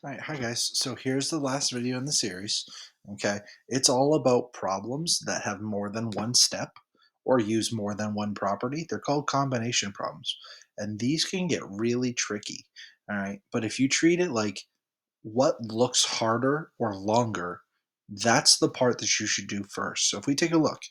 All right, hi guys. So here's the last video in the series. Okay, it's all about problems that have more than one step or use more than one property. They're called combination problems, and these can get really tricky. All right, but if you treat it like what looks harder or longer, that's the part that you should do first. So if we take a look,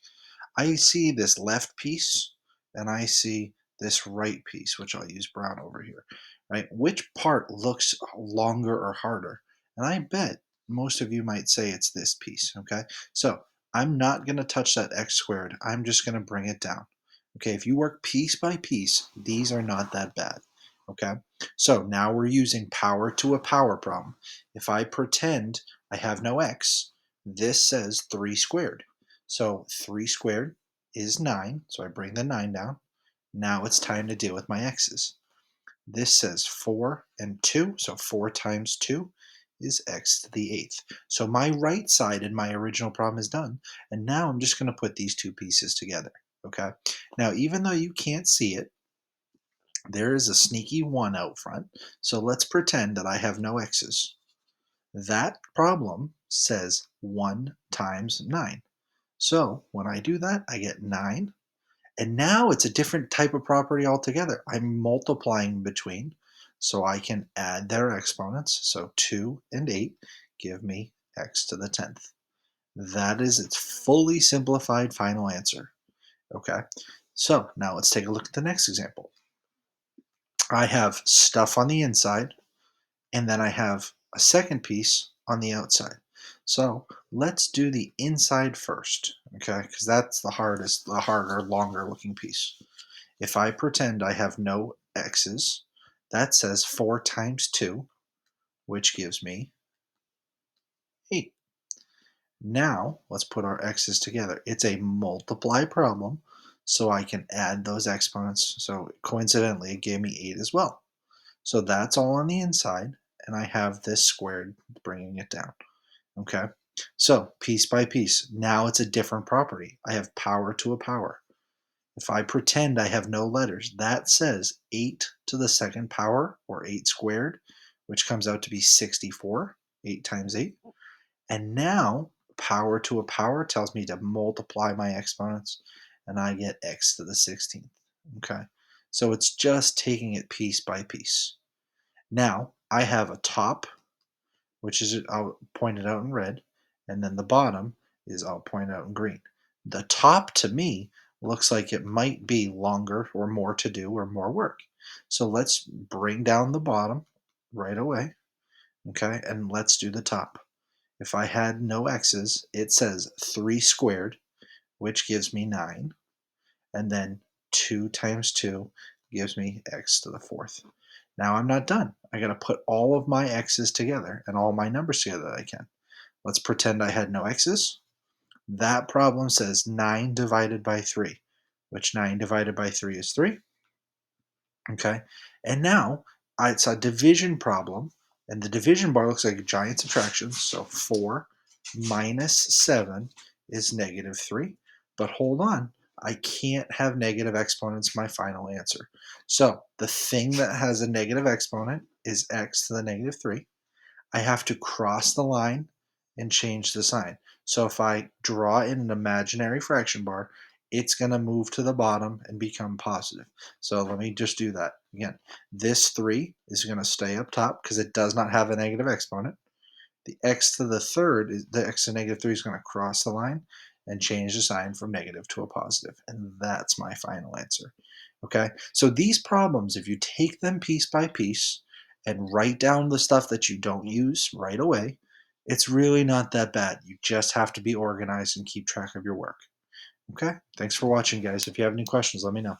I see this left piece and I see this right piece, which I'll use brown over here, right? Which part looks longer or harder? And I bet most of you might say it's this piece, okay? So I'm not going to touch that x squared. I'm just going to bring it down. Okay, if you work piece by piece, these are not that bad. Okay, so now we're using power to a power problem. If I pretend I have no x, this says 3 squared. So 3 squared is 9, so I bring the 9 down. Now it's time to deal with my x's. This says 4 and 2, so 4 times 2 is x to the 8th. So my right side in my original problem is done, and now I'm just going to put these two pieces together. Okay. Now, even though you can't see it, there is a sneaky 1 out front, so let's pretend that I have no x's. That problem says 1 times 9. So when I do that, I get 9. And now it's a different type of property altogether. I'm multiplying between, so I can add their exponents. So 2 and 8 give me x to the 10th. That is its fully simplified final answer. Okay, so now let's take a look at the next example. I have stuff on the inside, and then I have a second piece on the outside. So let's do the inside first, okay? Because that's the harder, longer looking piece. If I pretend I have no x's, that says 4 times 2, which gives me 8. Now let's put our x's together. It's a multiply problem, so I can add those exponents. So coincidentally, it gave me 8 as well. So that's all on the inside, and I have this squared bringing it down. Okay, so piece by piece, now it's a different property. I have power to a power. If I pretend I have no letters, that says 8 to the second power, or 8 squared, which comes out to be 64, 8 times 8. And now power to a power tells me to multiply my exponents, and I get x to the 16th. Okay, so it's just taking it piece by piece. Now I have a top, which is I'll point it out in red, and then the bottom is I'll point out in green. The top to me looks like it might be longer or more to do or more work. So let's bring down the bottom right away, okay, and let's do the top. If I had no x's, it says 3 squared, which gives me 9, and then 2 times 2 gives me x to the 4th. Now I'm not done. I got to put all of my x's together and all my numbers together that I can. Let's pretend I had no x's. That problem says 9 divided by 3, which 9 divided by 3 is 3. Okay, and now it's a division problem, and the division bar looks like a giant subtraction. So 4 minus 7 is negative 3. But hold on, I can't have negative exponents my final answer. So the thing that has a negative exponent is x to the negative 3. I have to cross the line and change the sign. So if I draw in an imaginary fraction bar, it's going to move to the bottom and become positive. So let me just do that again. This 3 is going to stay up top because it does not have a negative exponent. The x to the third, the x to negative 3 is going to cross the line and change the sign from negative to a positive. And that's my final answer. Okay, so these problems, if you take them piece by piece and write down the stuff that you don't use right away, it's really not that bad. You just have to be organized and keep track of your work. Okay, thanks for watching, guys. If you have any questions, let me know.